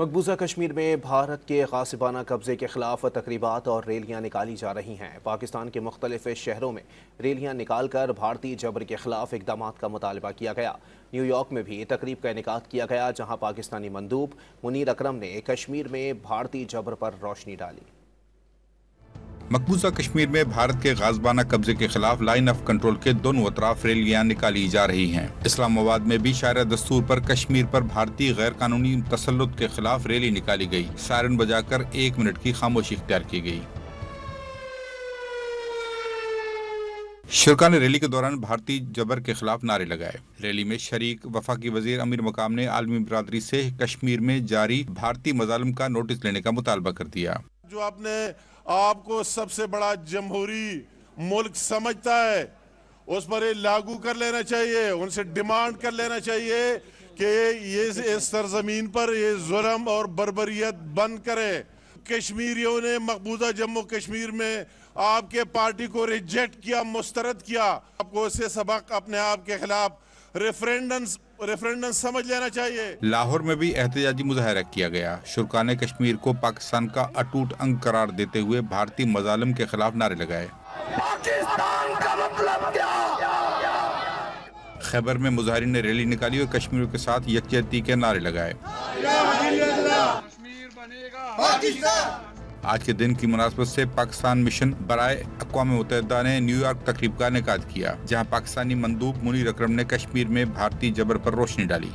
مقبوضہ کشمیر میں بھارت کے غاصبانہ قبضے کے خلاف تقریبات اور ریلیاں نکالی جا رہی ہیں۔ پاکستان کے مختلف شہروں میں ریلیاں نکال کر بھارتی جبر کے خلاف اقدامات کا مطالبہ کیا گیا۔ نیو یارک میں بھی تقریب کا انعقاد کیا گیا، جہاں پاکستانی مندوب منیر اکرم نے کشمیر میں بھارتی جبر پر روشنی ڈالی۔ مقبوضہ کشمیر میں بھارت کے غاصبانہ قبضے کے خلاف لائن آف کنٹرول کے دونوں اطراف ریلیاں نکالی جا رہی ہیں۔ اسلام آباد میں بھی شاعر دستور پر کشمیر پر بھارتی غیر قانونی تسلط کے خلاف ریلی نکالی گئی۔ سائرن بجا کر 1 منٹ کی خاموشی اختیار کی گئی۔ شرکاء نے ریلی کے دوران بھارتی جبر کے خلاف نعرے لگائے۔ ریلی میں شریک وفاقی وزیر امیر مقام نے عالمی برادری سے کشمیر میں جاری بھارتی مظالم کا نوٹس لینے کا مطالبہ کر دیا۔ جو اپنے آپ کو سب سے بڑا جمہوری ملک سمجھتا ہے، اس پر یہ لاگو کر لینا چاہیے، ان سے ڈیمانڈ کر لینا چاہیے کہ یہ اس سرزمین پر یہ ظلم اور بربریت بند کرے۔ کشمیریوں نے مقبوضہ جموں کشمیر میں آپ کے پارٹی کو ریجیکٹ کیا، مسترد کیا۔ آپ کو اس سے سبق اپنے آپ کے خلاف ریفرینڈم سمجھ لینا چاہیے۔ لاہور میں بھی احتجاجی مظاہرہ کیا گیا۔ شرکاء نے کشمیر کو پاکستان کا اٹوٹ انگ قرار دیتے ہوئے بھارتی مظالم کے خلاف نعرے لگائے۔ پاکستان کا مطلب کیا؟ خیبر میں مظاہرین نے ریلی نکالی اور کشمیریوں کے ساتھ یکجہتی کے نعرے لگائے۔ آج کے دن کی مناسبت سے پاکستان مشن برائے اقوام متحدہ نے نیو یارک تقریب کا انعقاد کیا، جہاں پاکستانی مندوب منیر اکرم نے کشمیر میں بھارتی جبر پر روشنی ڈالی۔